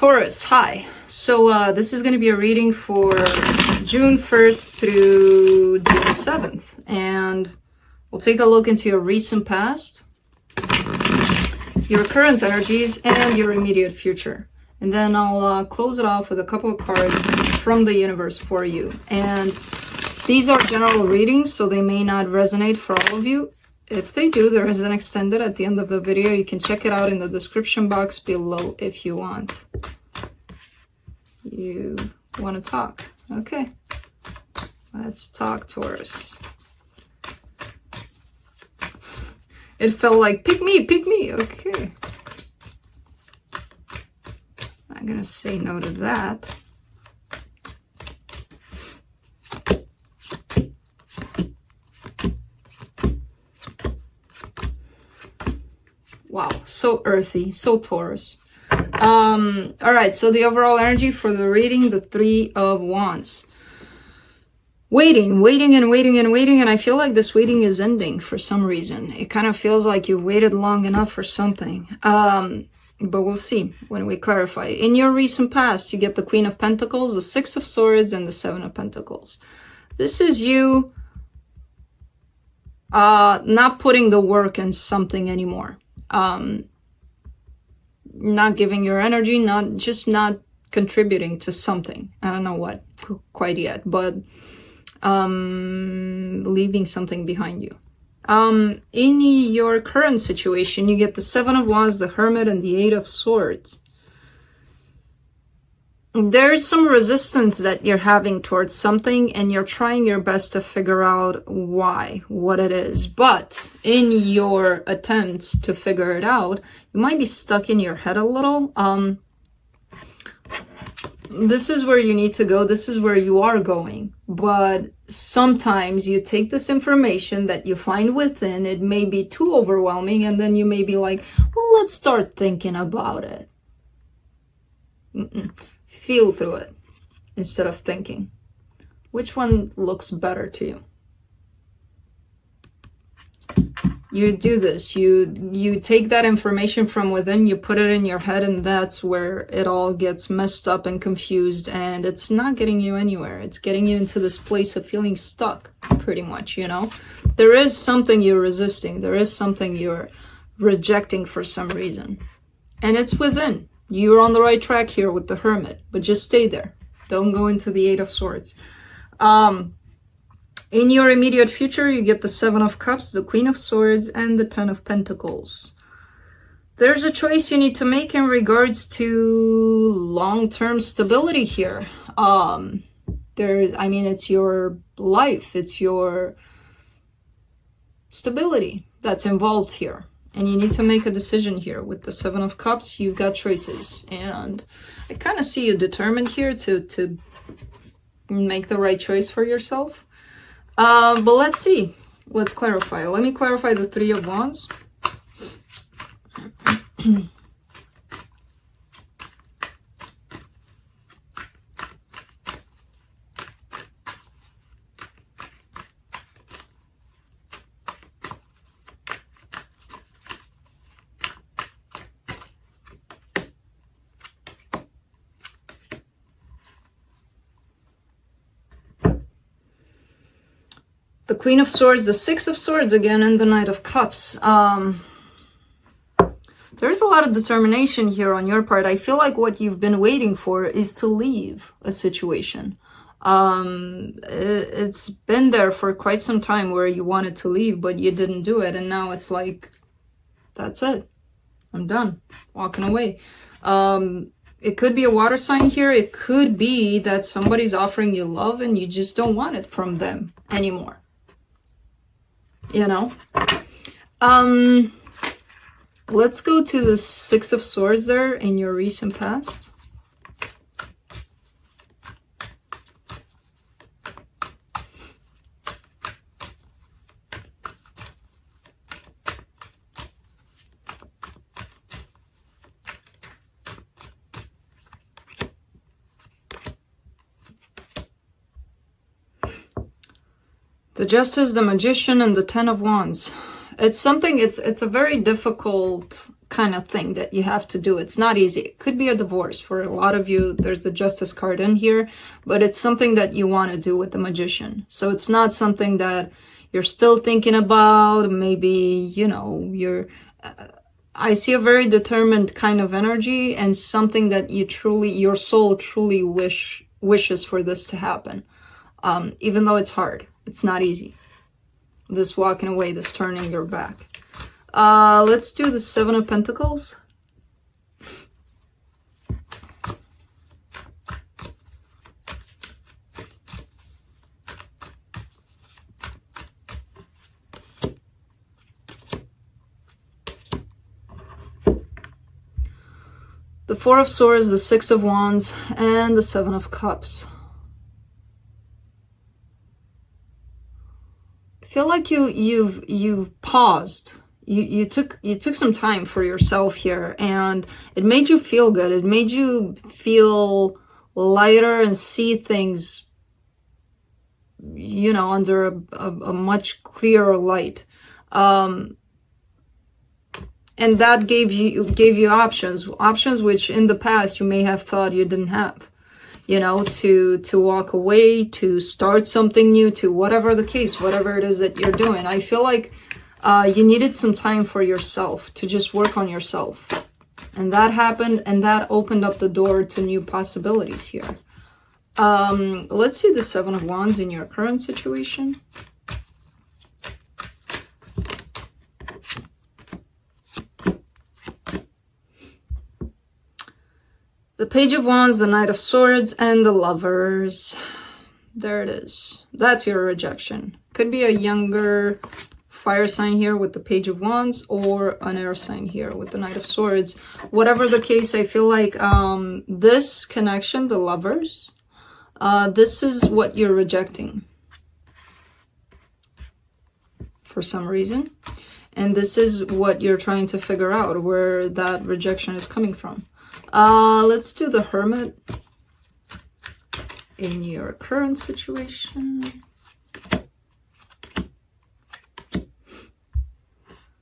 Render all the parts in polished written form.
Taurus, hi. So this is going to be a reading for June 1st through June 7th. And we'll take a look into your recent past, your current energies, and your immediate future. And then I'll close it off with a couple of cards from the universe for you. And these are general readings, so they may not resonate for all of you. If they do, there is an extended at the end of the video. You can check it out in the description box below if you want. You want to talk? Okay. Let's talk, Taurus. It felt like, pick me, pick me. Okay. I'm going to say no to that. Wow, so earthy, so Taurus. All right, so the overall energy for the reading, the Three of Wands. Waiting, and I feel like this waiting is ending for some reason. It kind of feels like you've waited long enough for something. But we'll see when we clarify. In your recent past, you get the Queen of Pentacles, the Six of Swords, and the Seven of Pentacles. This is you not putting the work in something anymore. Not giving your energy, not contributing to something. I don't know what quite yet, but leaving something behind you. In your current situation, you get the Seven of Wands, the Hermit, and the Eight of Swords. There's some resistance that you're having towards something, and you're trying your best to figure out why, what it is. But in your attempts to figure it out, you might be stuck in your head a little. This is where you need to go. This is where you are going. But sometimes you take this information that you find within, it may be too overwhelming, and then you may be like, well, let's start thinking about it. Feel through it instead of thinking. Which one looks better to you? You do this. You take that information from within, you put it in your head, and that's where it all gets messed up and confused, and it's not getting you anywhere. It's getting you into this place of feeling stuck, pretty much, you know? There is something you're resisting. There is something you're rejecting for some reason. And it's within. You're on the right track here with the Hermit, but just stay there. Don't go into the Eight of Swords. In your immediate future, you get the Seven of Cups, the Queen of Swords, and the Ten of Pentacles. There's a choice you need to make in regards to long-term stability here. It's your life, it's your stability that's involved here. And you need to make a decision here. With the Seven of Cups, you've got choices. And I kind of see you determined here to make the right choice for yourself. But let's see. Let's clarify. Let me clarify the Three of Wands. The Queen of Swords, the Six of Swords again, and the Knight of Cups. There's a lot of determination here on your part. I feel like what you've been waiting for is to leave a situation. It's been there for quite some time where you wanted to leave, but you didn't do it. And now it's like, that's it. I'm done. Walking away. It could be a water sign here. It could be that somebody's offering you love and you just don't want it from them anymore. You know? Let's go to the Six of Swords there in your recent past. The Justice, the Magician, and the Ten of Wands. It's something, it's a very difficult kind of thing that you have to do. It's not easy. It could be a divorce. For a lot of you, there's the Justice card in here, but it's something that you want to do with the Magician. So it's not something that you're still thinking about. Maybe, you know, I see a very determined kind of energy, and something that your soul truly wishes for this to happen. Even though it's hard, it's not easy. This walking away, this turning your back. Let's do the Seven of Pentacles. The Four of Swords, the Six of Wands, and the Seven of Cups. I feel like you've paused. You took some time for yourself here, and it made you feel good. It made you feel lighter and see things, you know, under a much clearer light. And that gave you options which in the past you may have thought you didn't have. You know, to walk away, to start something new, to whatever the case, whatever it is that you're doing. I feel like you needed some time for yourself, to just work on yourself. And that happened, and that opened up the door to new possibilities here. Let's see the Seven of Wands in your current situation. The Page of Wands, the Knight of Swords, and the Lovers. There it is. That's your rejection. Could be a younger fire sign here with the Page of Wands, or an air sign here with the Knight of Swords. Whatever the case, I feel like this connection, the Lovers, this is what you're rejecting for some reason. And this is what you're trying to figure out, where that rejection is coming from. Let's do the Hermit in your current situation.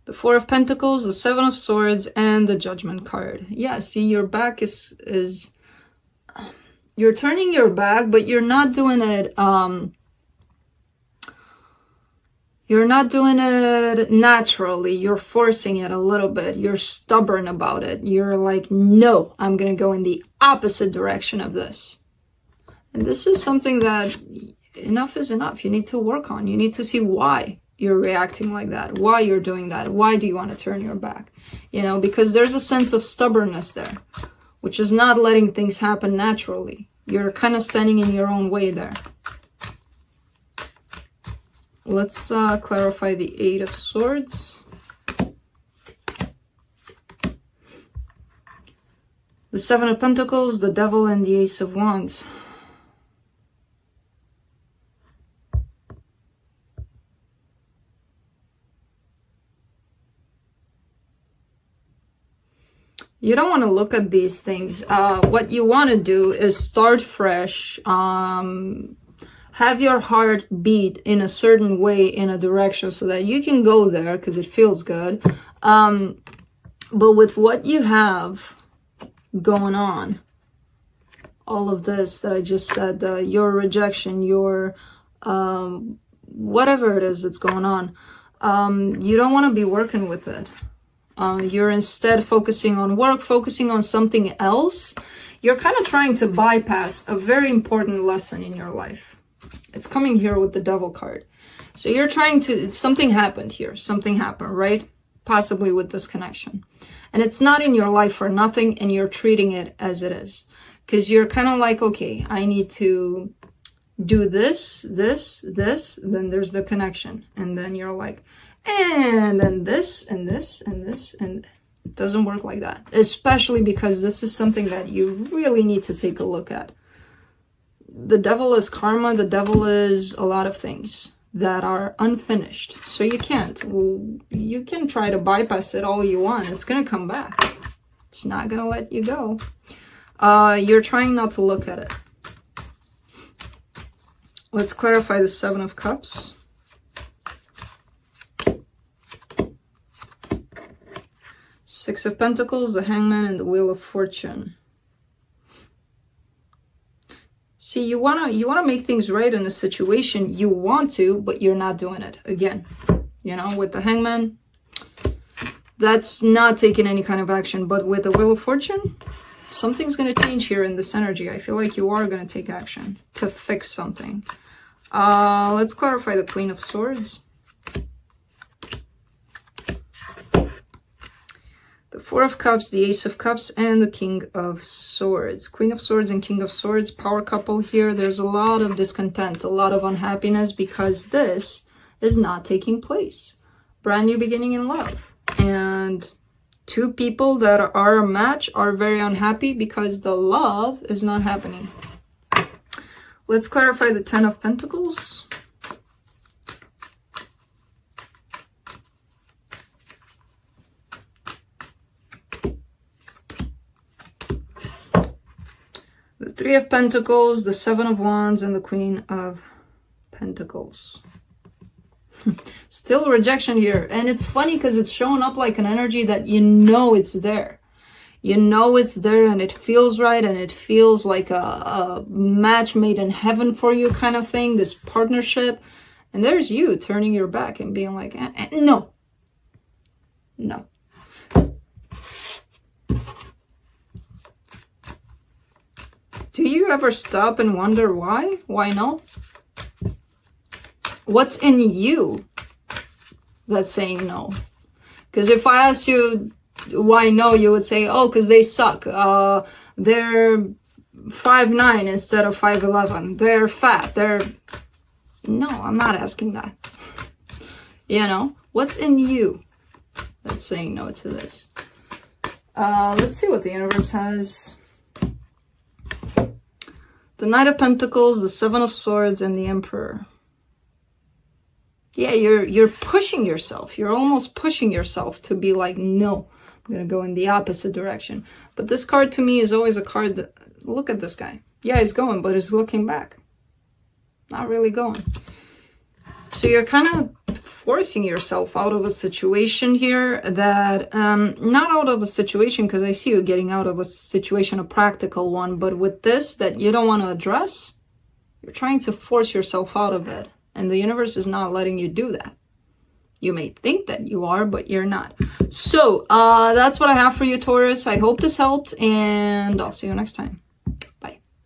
The Four of Pentacles, the Seven of Swords, and the Judgment card. Yeah, see, your back is you're turning your back, but you're not doing it, you're not doing it naturally. You're forcing it a little bit. You're stubborn about it. You're like, no, I'm going to go in the opposite direction of this. And this is something that enough is enough. You need to work on. You need to see why you're reacting like that. Why you're doing that. Why do you want to turn your back? You know, because there's a sense of stubbornness there, which is not letting things happen naturally. You're kind of standing in your own way there. Let's clarify the Eight of Swords. The Seven of Pentacles, the Devil, and the Ace of Wands. You don't want to look at these things. What you want to do is start fresh. Have your heart beat in a certain way, in a direction, so that you can go there because it feels good. But with what you have going on, all of this that I just said, your rejection, your whatever it is that's going on, you don't want to be working with it. You're instead focusing on work, focusing on something else. You're kind of trying to bypass a very important lesson in your life. It's coming here with the Devil card. So you're trying to, something happened here. Something happened, right? Possibly with this connection. And it's not in your life for nothing, and you're treating it as it is. Because you're kind of like, okay, I need to do this, then there's the connection. And then you're like, and then this, and this, and this, and it doesn't work like that. Especially because this is something that you really need to take a look at. The Devil is karma. The Devil is a lot of things that are unfinished. So you can't. Well, you can try to bypass it all you want. It's going to come back. It's not going to let you go. You're trying not to look at it. Let's clarify the Seven of Cups. Six of Pentacles, the Hangman, and the Wheel of Fortune. See, you wanna make things right in a situation. You want to, but you're not doing it. Again, you know, with the Hangman, that's not taking any kind of action. But with the Wheel of Fortune, something's gonna change here in this energy. I feel like you are gonna take action to fix something. Let's clarify the Queen of Swords. The Four of Cups, the Ace of Cups, and the King of Swords. Queen of Swords and King of Swords, power couple here. There's a lot of discontent, a lot of unhappiness because this is not taking place. Brand new beginning in love. And two people that are a match are very unhappy because the love is not happening. Let's clarify the Ten of Pentacles. The Three of Pentacles, the Seven of Wands, and the Queen of Pentacles. Still rejection here. And it's funny because it's showing up like an energy that you know it's there. You know it's there and it feels right and it feels like a match made in heaven for you kind of thing, this partnership. And there's you turning your back and being like, no. No. Do you ever stop and wonder why? Why no? What's in you that's saying no? Because if I asked you why no, you would say, oh, because they suck. They're 5'9" instead of 5'11". They're fat. No, I'm not asking that. You know, what's in you that's saying no to this? Let's see what the universe has. The Knight of Pentacles, the Seven of Swords, and the Emperor. Yeah, you're pushing yourself. You're almost pushing yourself to be like, no, I'm going to go in the opposite direction. But this card to me is always a card that, look at this guy. Yeah, he's going, but he's looking back. Not really going. So you're kind of forcing yourself out of a situation here that, not out of a situation, because I see you getting out of a situation, a practical one, but with this that you don't want to address, you're trying to force yourself out of it. And the universe is not letting you do that. You may think that you are, but you're not. So, that's what I have for you, Taurus. I hope this helped, and I'll see you next time.